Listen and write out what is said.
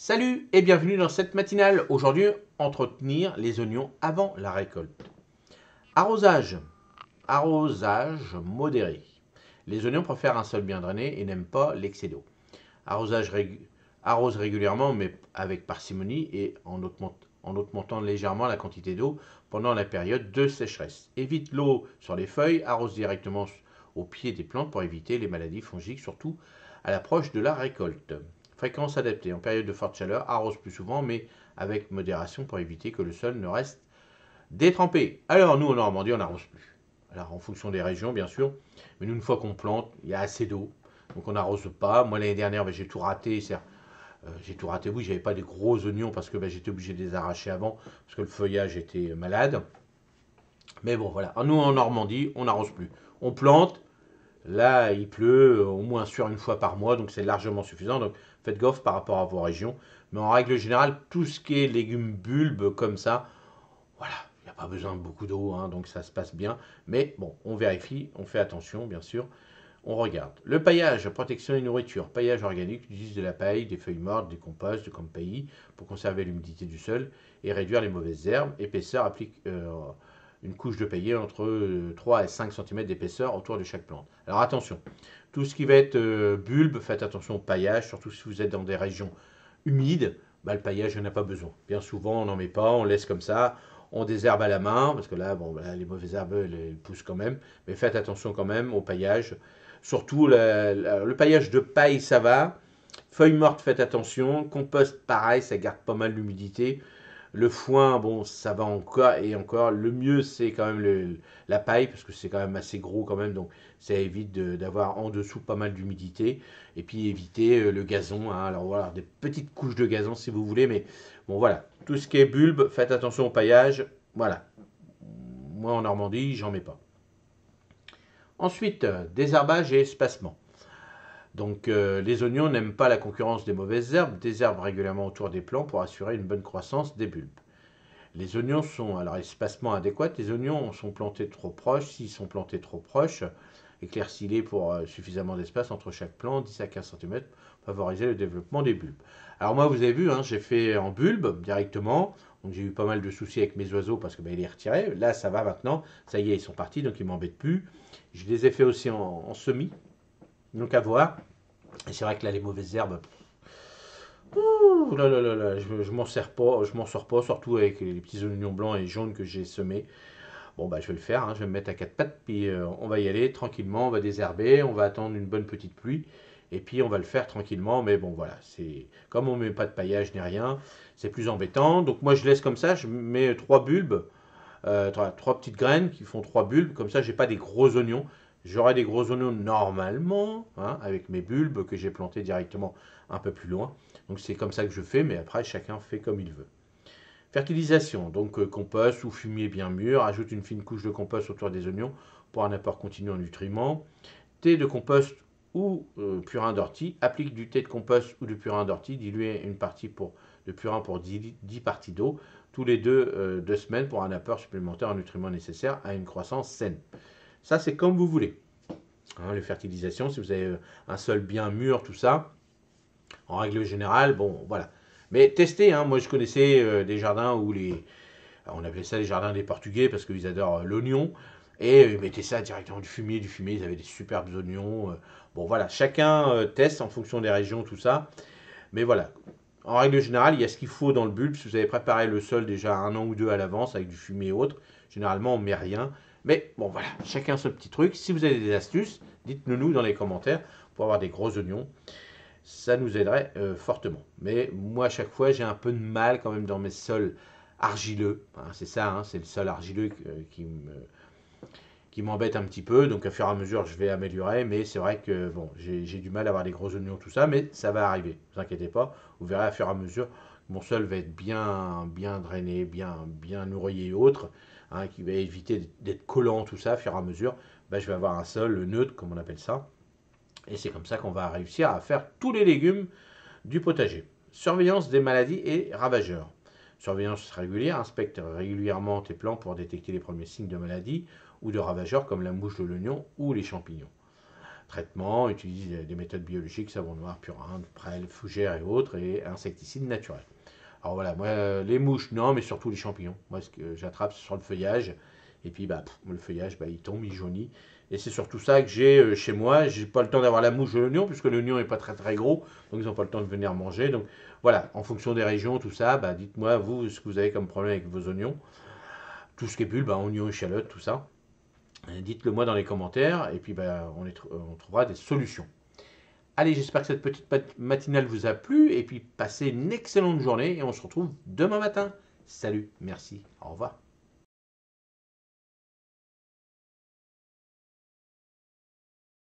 Salut et bienvenue dans cette matinale. Aujourd'hui, entretenir les oignons avant la récolte. Arrosage. Arrosage modéré. Les oignons préfèrent un sol bien drainé et n'aiment pas l'excès d'eau. Arrose régulièrement mais avec parcimonie et en augmentant légèrement la quantité d'eau pendant la période de sécheresse. Évite l'eau sur les feuilles, arrose directement au pied des plantes pour éviter les maladies fongiques, surtout à l'approche de la récolte. Fréquence adaptée. En période de forte chaleur, arrose plus souvent mais avec modération pour éviter que le sol ne reste détrempé. Alors nous en Normandie, on n'arrose plus. Alors en fonction des régions bien sûr, mais nous une fois qu'on plante, il y a assez d'eau. Donc on n'arrose pas. Moi l'année dernière, j'ai tout raté. J'ai tout raté, oui, j'avais pas des gros oignons parce que j'étais obligé de les arracher avant, parce que le feuillage était malade. Mais bon, voilà. Nous, en Normandie, on n'arrose plus. On plante, là, il pleut au moins sur une fois par mois, donc c'est largement suffisant. Donc faites gaffe par rapport à vos régions. Mais en règle générale, tout ce qui est légumes bulbes comme ça, voilà, il n'y a pas besoin de beaucoup d'eau, hein, donc ça se passe bien. Mais bon, on vérifie, on fait attention, bien sûr. On regarde. Le paillage, protection et nourriture. Paillage organique utilise de la paille, des feuilles mortes, des composts, du compaillis pour conserver l'humidité du sol et réduire les mauvaises herbes. Épaisseur applique une couche de paillis entre 3 et 5 cm d'épaisseur autour de chaque plante. Alors attention, tout ce qui va être bulbe, faites attention au paillage, surtout si vous êtes dans des régions humides, le paillage, on n'a pas besoin. Bien souvent, on n'en met pas, on laisse comme ça, on désherbe à la main, parce que là, les mauvaises herbes, elles poussent quand même, mais faites attention quand même au paillage. Surtout le paillage de paille, ça va. Feuilles mortes, faites attention. Compost, pareil, ça garde pas mal l'humidité. Le foin, bon, ça va encore et encore. Le mieux, c'est quand même la paille, parce que c'est quand même assez gros quand même, donc ça évite d'avoir en dessous pas mal d'humidité. Et puis éviter le gazon, hein. Alors voilà, des petites couches de gazon si vous voulez, mais bon voilà. Tout ce qui est bulbe, faites attention au paillage. Voilà. Moi en Normandie, j'en mets pas. Ensuite, désherbage et espacement. Donc les oignons n'aiment pas la concurrence des mauvaises herbes, désherbent régulièrement autour des plants pour assurer une bonne croissance des bulbes. Les oignons sont, alors espacement adéquat, les oignons sont plantés trop proches, s'ils sont plantés trop proches, éclaircis-les pour suffisamment d'espace entre chaque plant, 10 à 15 cm, pour favoriser le développement des bulbes. Alors moi vous avez vu, hein, j'ai fait en bulbe directement, donc j'ai eu pas mal de soucis avec mes oiseaux parce que ils les retiraient. Là ça va maintenant, ça y est, ils sont partis, donc ils ne m'embêtent plus. Je les ai fait aussi en semis, donc à voir. Et c'est vrai que là, les mauvaises herbes, ouh là là là là, je m'en sers pas, je m'en sors pas, surtout avec les petits oignons blancs et jaunes que j'ai semés. Bon, je vais le faire, hein, je vais me mettre à quatre pattes, puis on va y aller tranquillement, on va désherber, on va attendre une bonne petite pluie, et puis on va le faire tranquillement. Mais bon, voilà, c'est comme on met pas de paillage ni rien, c'est plus embêtant. Donc moi, je laisse comme ça, je mets trois bulbes, trois petites graines qui font trois bulbes, comme ça, j'ai pas des gros oignons. J'aurai des gros oignons normalement, hein, avec mes bulbes que j'ai plantés directement un peu plus loin. Donc c'est comme ça que je fais, mais après chacun fait comme il veut. Fertilisation, donc compost ou fumier bien mûr, ajoute une fine couche de compost autour des oignons pour un apport continu en nutriments. Thé de compost ou purin d'ortie, applique du thé de compost ou du purin d'ortie, dilué une partie de purin pour 10 parties d'eau, tous les 2 semaines pour un apport supplémentaire en nutriments nécessaires à une croissance saine. Ça, c'est comme vous voulez. Hein, les fertilisations, si vous avez un sol bien mûr, tout ça, en règle générale, bon, voilà. Mais testez, hein, moi je connaissais des jardins où on appelait ça les jardins des Portugais parce qu'ils adorent l'oignon. Et ils mettaient ça directement du fumier, ils avaient des superbes oignons. Bon voilà, chacun teste en fonction des régions, tout ça. Mais voilà, en règle générale, il y a ce qu'il faut dans le bulbe. Si vous avez préparé le sol déjà un an ou deux à l'avance avec du fumier et autres, généralement on ne met rien. Mais bon voilà, chacun ce petit truc. Si vous avez des astuces, dites-le nous dans les commentaires pour avoir des gros oignons. Ça nous aiderait fortement. Mais moi, à chaque fois, j'ai un peu de mal quand même dans mes sols argileux. Hein, c'est ça, hein, c'est le sol argileux qui m'embête un petit peu. Donc, à fur et à mesure, je vais améliorer. Mais c'est vrai que bon, j'ai du mal à avoir des gros oignons, tout ça. Mais ça va arriver. Ne vous inquiétez pas. Vous verrez à fur et à mesure, mon sol va être bien drainé, bien nourri et autres. Hein, qui va éviter d'être collant, tout ça. À fur et à mesure, je vais avoir un sol neutre, comme on appelle ça. Et c'est comme ça qu'on va réussir à faire tous les légumes du potager. Surveillance des maladies et ravageurs. Surveillance régulière, inspecte régulièrement tes plants pour détecter les premiers signes de maladie ou de ravageurs comme la mouche de l'oignon ou les champignons. traitement, utilisent des méthodes biologiques, savon noir, purin, prêle, fougère et autres, et insecticides naturels. Alors voilà, moi, les mouches, non, mais surtout les champignons. Moi, ce que j'attrape, c'est sur le feuillage. Et puis, le feuillage, il tombe, il jaunit. Et c'est surtout ça que j'ai chez moi. J'ai pas le temps d'avoir la mouche de l'oignon, puisque l'oignon n'est pas très très gros. Donc, ils n'ont pas le temps de venir manger. Donc, voilà, en fonction des régions, tout ça, dites-moi, vous, ce que vous avez comme problème avec vos oignons. Tout ce qui est bulles, oignons, échalotes, tout ça. Dites-le moi dans les commentaires. Et puis, on trouvera des solutions. Allez, j'espère que cette petite matinale vous a plu. Et puis, passez une excellente journée. Et on se retrouve demain matin. Salut, merci, au revoir.